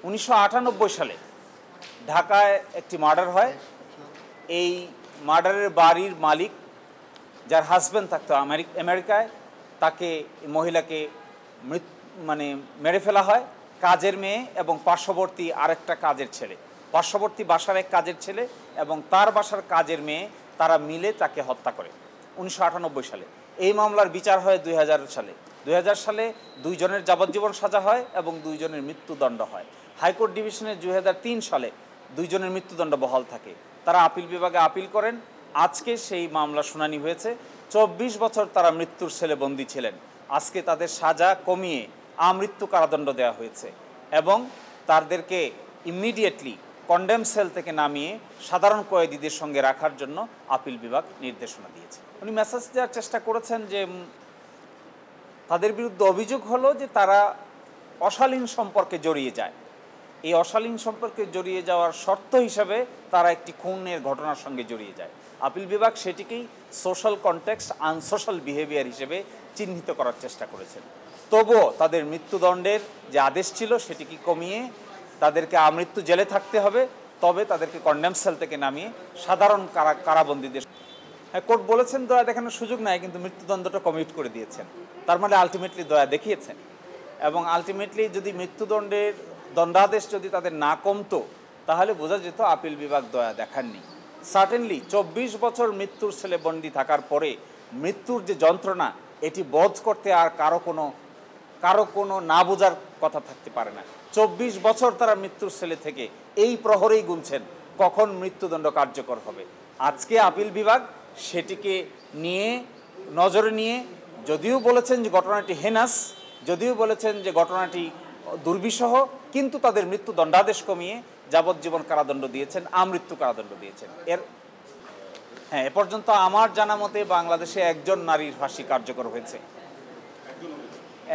1998 সালে ঢাকায় একটি মার্ডার হয়। এই মার্ডারের বাড়ির মালিক, যার হাজব্যান্ড থাকতো আমেরিকায়, তাকে মহিলাকে মেরে ফেলা হয়। কাজের মেয়ে এবং পার্শ্ববর্তী আরেকটা কাজের ছেলে, পার্শ্ববর্তী বাসার এক কাজের ছেলে এবং তার বাসার কাজের মেয়ে, তারা মিলে তাকে হত্যা করে 1998 সালে। এই মামলার বিচার হয় 2000 সালে। 2000 সালে 2 জনের যাবজ্জীবন সাজা হয় এবং 2 জনের মৃত্যুদণ্ড হয়। হাইকোর্ট ডিভিশনে 2003 সালে 2 জনের মৃত্যুদণ্ড বহাল থাকে। তারা আপিল বিভাগে আপিল করেন। আজকে সেই মামলা শুনানি হয়েছে। 24 বছর তারা মৃত্যুর সেলে বন্দী ছিলেন। আজকে তাদের সাজা কমিয়ে আমৃত্যু কারাদণ্ড দেওয়া হয়েছে এবং তাদেরকে ইমিডিয়েটলি কন্ডেম সেল থেকে নামিয়ে সাধারণ কয়েদিদের সঙ্গে রাখার জন্য আপিল বিভাগ নির্দেশনা দিয়েছে। উনি মেসেজ দেওয়ার চেষ্টা করেছেন যে তাদের বিরুদ্ধে অভিযোগ হলো যে তারা অশালীন সম্পর্কে জড়িয়ে যায়। এই অশালীন সম্পর্কে জড়িয়ে যাওয়ার শর্ত হিসাবে তারা একটি খুনের ঘটনার সঙ্গে জড়িয়ে যায়। আপিল বিভাগ সেটিকেই সোশ্যাল কনটেক্সট আনসোশ্যাল বিহেভিয়ার হিসেবে চিহ্নিত করার চেষ্টা করেছেন। তবুও তাদের মৃত্যুদণ্ডের যে আদেশ ছিল সেটিকে কমিয়ে তাদেরকে আমৃত্যু জেলে থাকতে হবে, তবে তাদেরকে কন্ডেম সেল থেকে নামিয়ে সাধারণ কারাবন্দীদের। হ্যাঁ, কোর্ট বলেছেন দয়া দেখানোর সুযোগ নাই, কিন্তু মৃত্যুদণ্ডটা কমিট করে দিয়েছেন। তার মানে আলটিমেটলি দয়া দেখিয়েছেন এবং আলটিমেটলি যদি মৃত্যুদণ্ডের দণ্ডাদেশ যদি তাদের না কমতো তাহলে বোঝা যেত আপিল বিভাগ দয়া দেখাননি। সার্টেনলি 24 বছর মৃত্যুর সেলে বন্দী থাকার পরে মৃত্যুর যে যন্ত্রণা, এটি বোধ করতে আর কারো কোনো না বোঝার কথা থাকতে পারে না। 24 বছর তারা মৃত্যুর সেলে থেকে এই প্রহরেই গুনছেন কখন মৃত্যুদণ্ড কার্যকর হবে। আজকে আপিল বিভাগ সেটিকে নিয়ে নজরে নিয়ে যদিও বলেছেন যে ঘটনাটি হেনাস, যদিও বলেছেন যে ঘটনাটি দুর্বিষহ, কিন্তু তাদের মৃত্যুদণ্ডাদেশ কমিয়ে যাবজ্জীবন কারাদণ্ড দিয়েছেন, আমৃত্যু কারাদণ্ড দিয়েছেন। এ পর্যন্ত আমার জানা মতে বাংলাদেশে একজন নারীর ফাঁসি কার্যকর হয়েছে,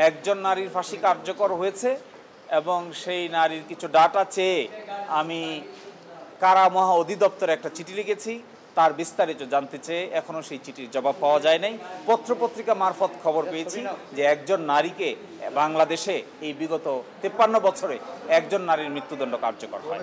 একজন নারীর ফাঁসি কার্যকর হয়েছে এবং সেই নারীর কিছু ডাটা চেয়ে আমি কারা মহা অধিদপ্তরে একটা চিঠি লিখেছি। তার বিস্তারিত জানতে চেয়ে এখনও সেই চিঠির জবাব পাওয়া যায় নাই। পত্রপত্রিকা মারফত খবর পেয়েছি যে একজন নারীকে বাংলাদেশে এই বিগত 53 বছরে একজন নারীর মৃত্যুদণ্ড কার্যকর হয়।